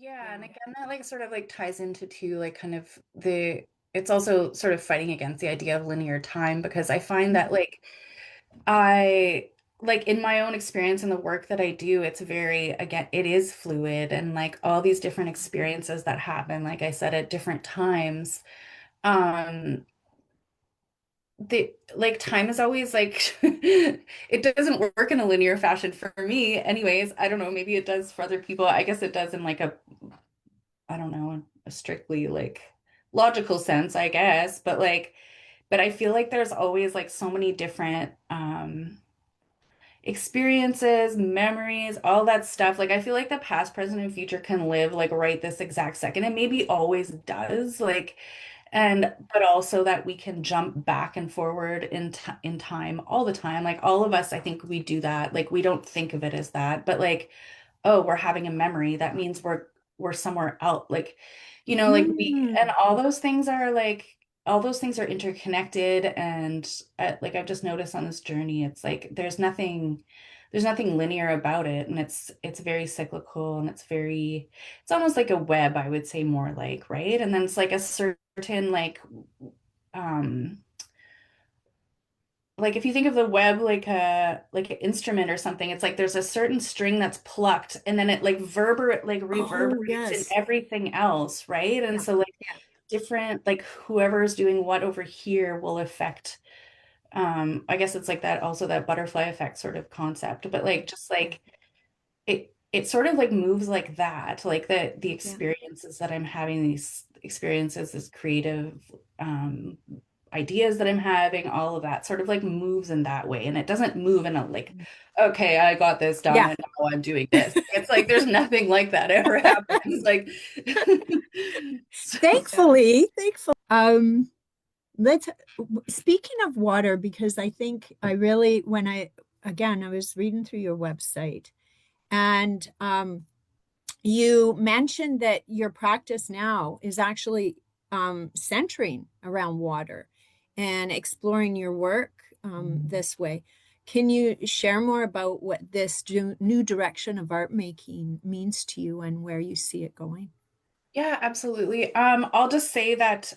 Yeah, and Yeah. again, that like sort of like ties into too, like kind of it's also sort of fighting against the idea of linear time because I find that Mhm. I like in my own experience in the work that I do, it's very, again, it is fluid and like all these different experiences that happen, like I said, at different times. Um, the like time is always like it doesn't work in a linear fashion for me anyways. I don't know, maybe it does for other people. I guess it does in like a I don't know, a strictly like logical sense, I guess, but I feel like there's always like so many different experiences, memories, all that stuff. Like I feel like the past, present, and future can live like right this exact second and maybe always does. And but also that we can jump back and forward in time all the time. Like all of us, I think we do that. Like we don't think of it as that, but like, oh, we're having a memory. That means we're somewhere else. Like, like we and Mm. all those things are interconnected. And like I've just noticed on this journey, it's like there's nothing linear about it, and it's very cyclical, and it's almost like a web, I would say, more like, right? And then it's like a certain um like if you think of the web like an instrument or something, it's like there's a certain string that's plucked and then it like Oh, reverberates in yes. everything else, right? And Yeah. so like Yeah. different like whoever's doing what over here will affect I guess it's like that, also that butterfly effect sort of concept, but like just Yeah. like it sort of like moves like that, like the Yeah. experiences that I'm having, these experiences, this creative um ideas that I'm having, all of that sort of like moves in that way. And it doesn't move in a like, okay, I got this done Yeah. and now I'm doing this. It's like there's nothing like that ever happens. Like so yeah. Thankfully. Let's speaking of water, because I think I really, when I was reading through your website and you mentioned that your practice now is actually centering around water and exploring your work this way. Can you share more about what this new direction of art making means to you and where you see it going? Yeah, absolutely. I'll just say that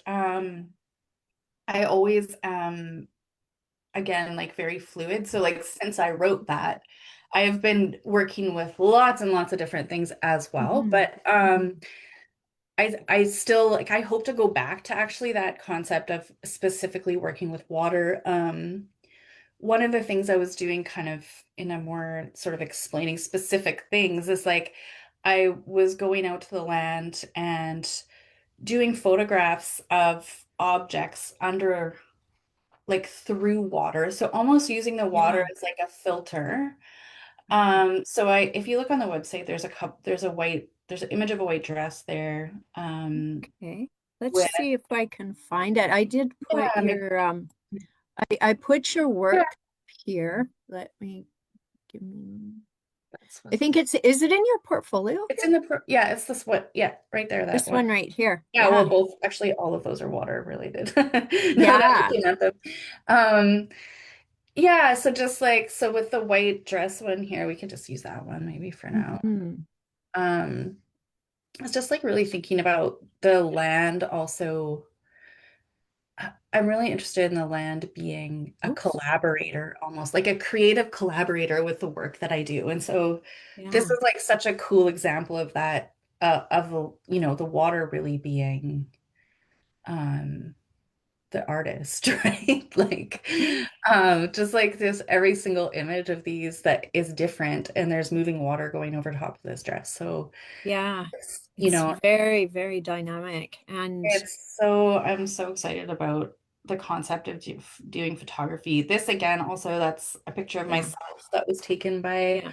I always again like very fluid. So like since I wrote that, I have been working with lots and lots of different things as well. Hmm. But I still like I hope to go back to actually that concept of specifically working with water. One of the things I was doing kind of in a more sort of explaining specific things is like I was going out to the land and doing photographs of objects under like through water. So almost using the water Yeah. as like a filter. Mhm. So if you look on the website, there's an image of a white dress there. Okay. Let's With see if I can find it. I did put yeah, maybe your I put your yeah, work here. Let me give me that's I what think is it in your portfolio it's here? in the yeah, it's this one. Yeah, right there, that This one. one right here. Yeah, well, Yeah. both actually all of those are water related. Now that I'm Yeah. looking at them. Um, yeah, so just like so with the white dress one here, we can just use that one maybe for now. Hmm. Um, it's just like really thinking about the land also. I'm really interested in the land being a Oops. collaborator, almost like a creative collaborator with the work that I do. And so this Yeah. is like such a cool example of that, the water really being um the artist, right? Like just like this every single image of these that is different, and there's moving water going over top of this dress. So Yeah. it's, It's very, very dynamic. And I'm so excited about the concept of doing photography. This again, also, that's a picture of yeah. myself that was taken by Yeah.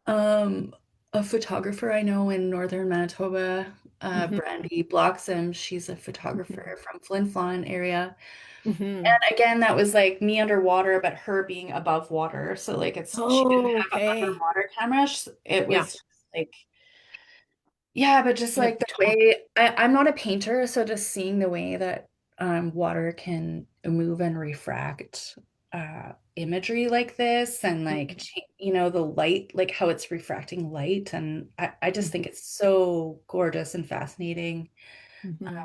um a photographer I know in northern Manitoba, Hmm. Brandy Bloxham. She's a Hmm. photographer from Flin Flon area. Hmm. And again, that was like me underwater, but her being above water. So like she didn't Oh, have an okay. underwater camera. It Yeah. was just like yeah, but just The like the top. way I'm not a painter, so just seeing the way that water can move and refract imagery like this and like the light, like how it's refracting light, and I just think it's so gorgeous and fascinating. Mm-hmm.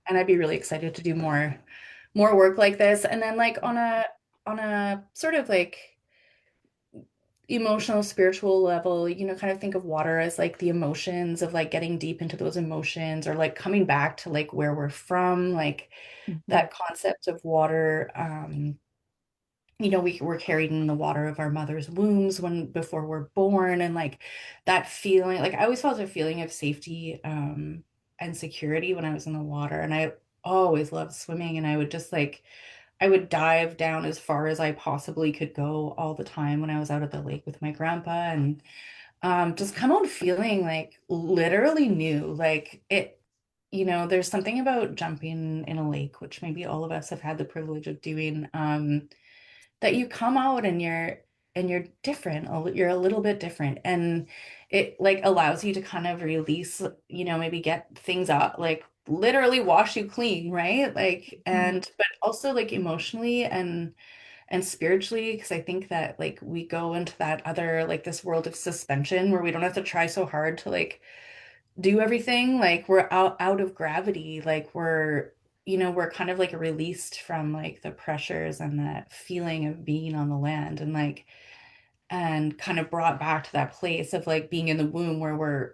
And I'd be really excited to do more work like this. And then like on a sort of like emotional, spiritual level, kind of think of water as like the emotions of like getting deep into those emotions, or like coming back to like where we're from, like Mm-hmm. that concept of water. We were carried in the water of our mother's wombs when before we're born, and like that feeling, like I always felt a feeling of safety and security when I was in the water. And I always loved swimming, and I would just like I would dive down as far as I possibly could go all the time when I was out at the lake with my grandpa, and just come out feeling like literally new. Like there's something about jumping in a lake, which maybe all of us have had the privilege of doing, that you come out and you're different. You're a little bit different, and it like allows you to kind of release, maybe get things out, like literally wash you clean, right? Like, and but also like emotionally and spiritually, because I think that like we go into that other, like this world of suspension where we don't have to try so hard to like do everything. Like we're out of gravity, like we're kind of like released from like the pressures and that feeling of being on the land, and like and kind of brought back to that place of like being in the womb where we're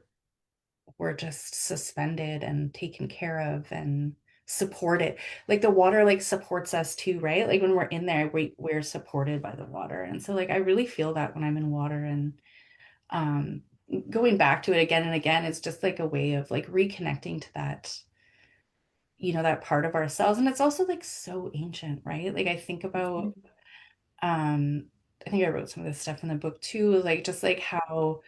just suspended and taken care of and supported. Like the water like supports us too, right? Like when we're in there, we're supported by the water. And so like I really feel that when I'm in water, and um going back to it again and again, it's just like a way of like reconnecting to that part of ourselves. And it's also like so ancient, right? Like I think about um I think I wrote some of this stuff in the book too, like just like how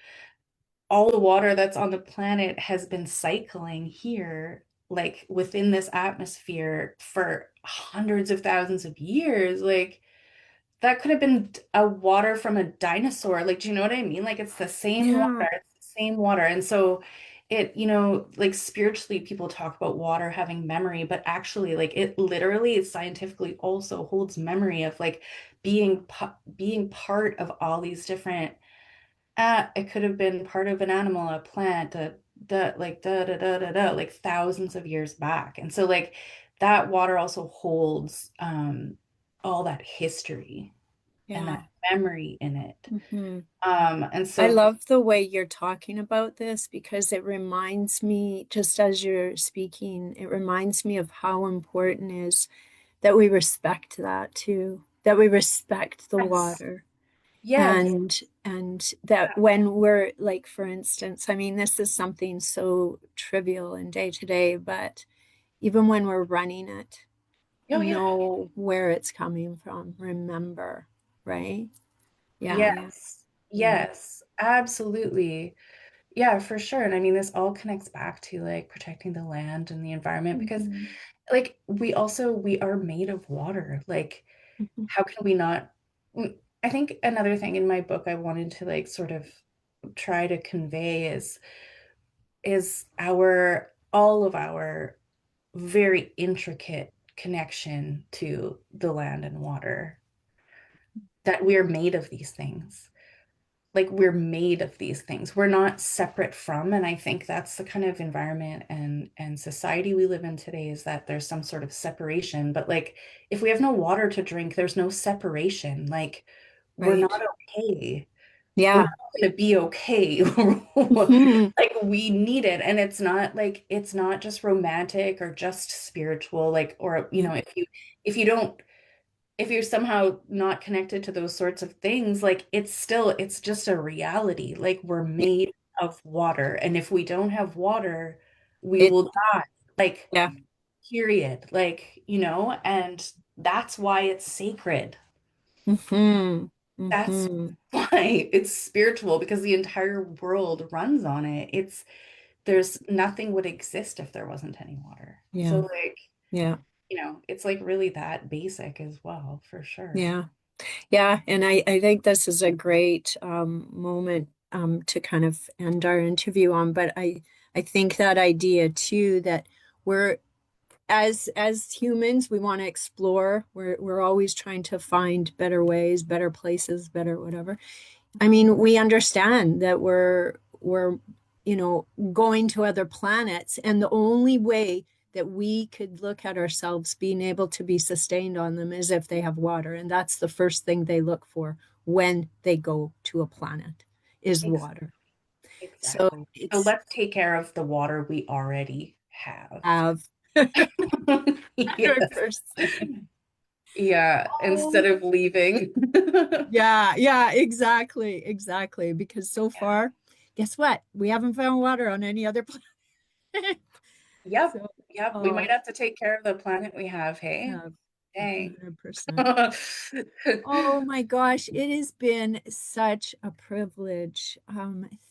all the water that's on the planet has been cycling here, like within this atmosphere for hundreds of thousands of years. Like that could have been a water from a dinosaur. Like, do you know what I mean? Like it's the same water, Yeah. it's the same water. And so like spiritually, people talk about water having memory, but actually, like it literally, scientifically also holds memory of like being part of all these different it could have been part of an animal, a plant, like like thousands of years back. And so like that water also holds all that history and Yeah. that memory in it. Hmm. And I so love the way you're talking about this because it reminds me, just as you're speaking, it reminds me of how important is that we respect that too, that we respect the yes, water. yes, And that when we're like, for instance, I mean, this is something so trivial and day to day, but even when we're running it, oh yeah, know where it's coming from, remember, right? Yeah, yes, yeah. yes, absolutely. Yeah, for sure. And I mean, this all connects back to like protecting the land and the environment, because Mhm, like we are made of water. Like mhm. how can we not? I think another thing in my book I wanted to like sort of try to convey is our all of our very intricate connection to the land and water, that we're made of these things. Like we're made of these things. We're not separate from, and I think that's the kind of environment and society we live in today, is that there's some sort of separation. But like if we have no water to drink, there's no separation. Like we're not Right. okay. We're Yeah. not going to be okay. Mhm. Like we need it. And it's not just romantic or just spiritual, like, or Yeah. if you don't, if you're somehow not connected to those sorts of things, like it's just a reality. Like we're Yeah. made of water. And if we don't have water, we It, will die. Like, yeah. period. Like, and that's why it's sacred. Hmm. That's Hmm. why it's spiritual, because the entire world runs on it. There's nothing would exist if there wasn't any water. So Yeah. like, Yeah. it's like really that basic as well, for sure. Yeah. Yeah. And I think this is a great moment to kind of end our interview on. But I think that idea too that we're as humans, we want to explore. We're always trying to find better ways, better places, better whatever. I mean, we understand that we're going to other planets, and the only way that we could look at ourselves being able to be sustained on them is if they have water, and that's the first thing they look for when they go to a planet is Ex- water. So Exactly. So it's let's take care of the water we already have. have Yes. 100%. Yeah, instead Oh, of leaving. yeah, yeah, exactly, exactly. Because so far, guess what? We haven't found water on any other planet. Yep. So, Yep. We oh, might have to take care of the planet we have. Hey, yeah, dang. 100%. Oh my gosh, it has been such a privilege.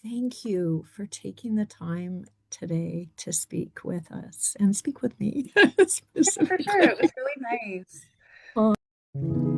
Thank you for taking the time today to speak with us and speak with me Yeah, for sure. It specifically. was really nice. Oh.